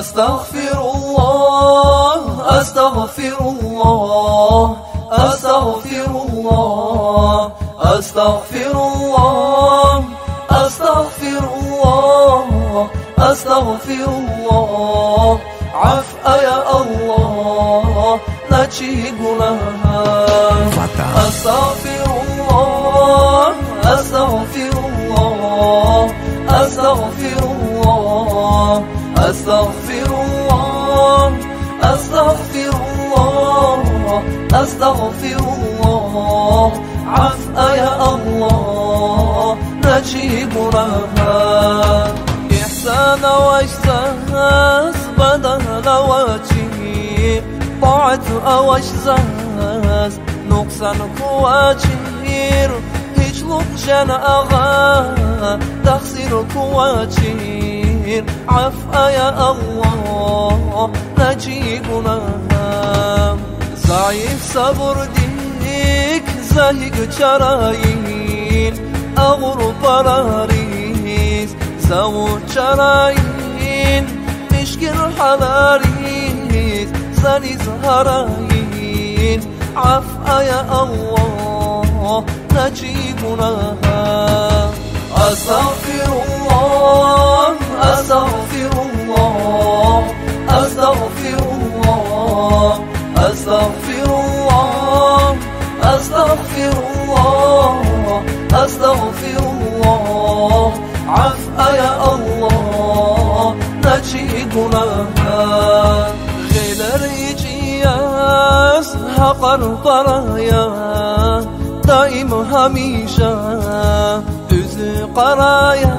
أستغفر الله أستغفر الله أستغفر الله أستغفر الله أستغفر الله أستغفر الله عفا يا الله نجي گناها أستغفر الله أستغفر الله أستغفر الله أستغفر الله أستغفر الله أستغفر الله عفا يا الله نجي گناها إحسان واجزاز بدل واجي طاعت واجزاز نقصان كواجير هجلق جن أغا تخسر كواجير عفا يا الله نجي گناها ضعيف صبر ديك زهق جراين أغر براريز زور جراين مشكل حلاريز زنيز هراين عفا يا الله نجي گناها أستغفر الله أستغفر الله أستغفر الله أستغفر الله أستغفر الله أستغفر الله عفا يا الله نجي گناها غير إجياز حقر برايا دائم هميشا düzü qaraya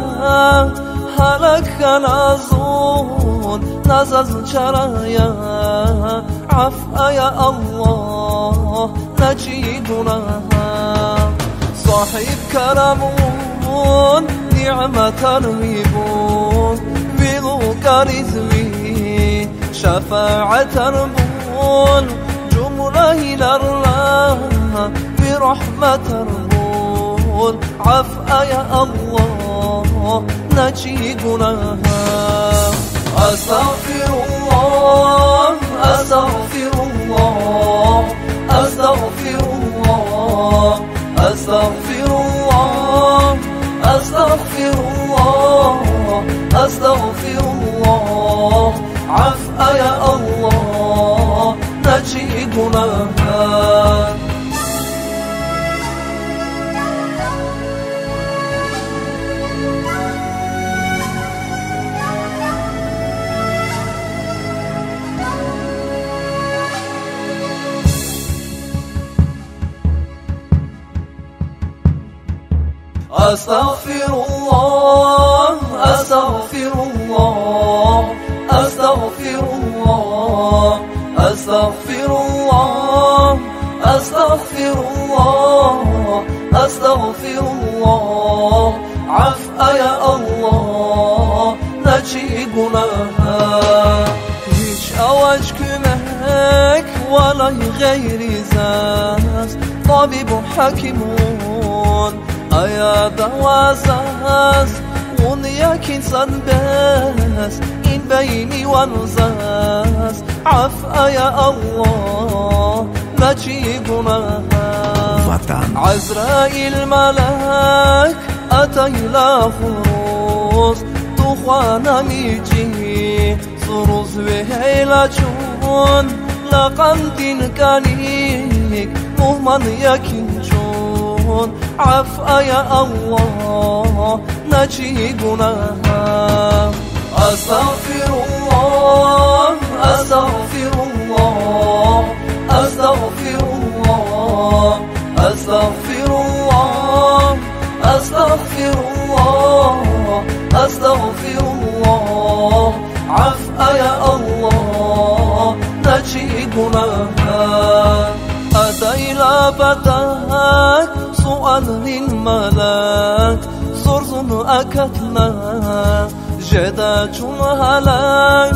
halak nazun nazaz çaraya عفا يا الله نجي گناها صاحب كرمون نعمة ريبون بذو كارثوي شفاعة ربون جمله إلى الله برحمة ربون عفا يا الله نجي گناها أستغفر الله أستغفر الله أستغفر الله أستغفر الله أستغفر الله أستغفر الله عفا يا الله نجي گناها أستغفر الله أستغفر الله أستغفر الله أستغفر الله أستغفر الله أستغفر الله عفا يا الله نجي گناها hiç avaç kümek valay gayri zaz tabibu hakimun أيا دوازاز ونياك إنسان بس إن بيني ونزاز عفا يا الله نجي گناها عزرائيل ملاك أتى إلى فروز تخوانا ميجي سروز وهيلا جون لقندين كانيك مهمن يكين عفا يا الله نجي گناها أستغفر الله أستغفر الله أستغفر الله أستغفر الله أستغفر الله أستغفر الله عفا يا الله نجي گناها أتى إلى بداك سؤال للملاك صرزن أكتنا جدا جون هلاك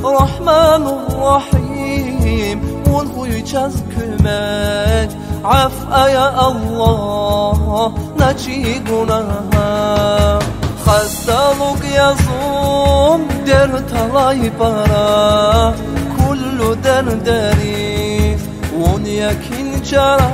رحمن الرحيم ونخوي جاز كمك عفا يا الله نجي گناها خستالوك يزوم در talay para كل دردري ون يكين جرى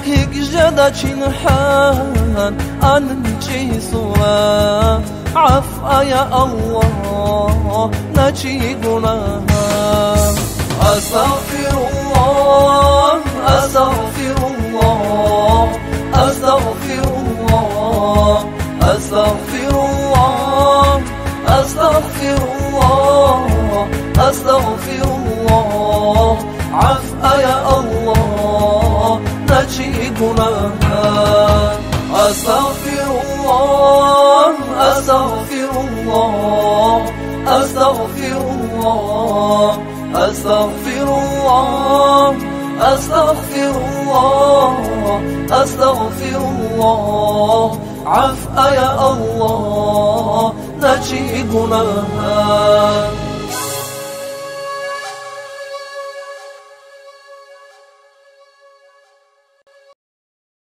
هيك جدا چنحان أنجي سورا عفا يا الله نجي گناها أستغفر الله أستغفر الله أستغفر الله أستغفر الله أستغفر الله أستغفر الله عفا يا الله نجي گناها أستغفر الله أستغفر الله أستغفر الله أستغفر الله أستغفر الله أستغفر الله عفا يا الله نجي گناها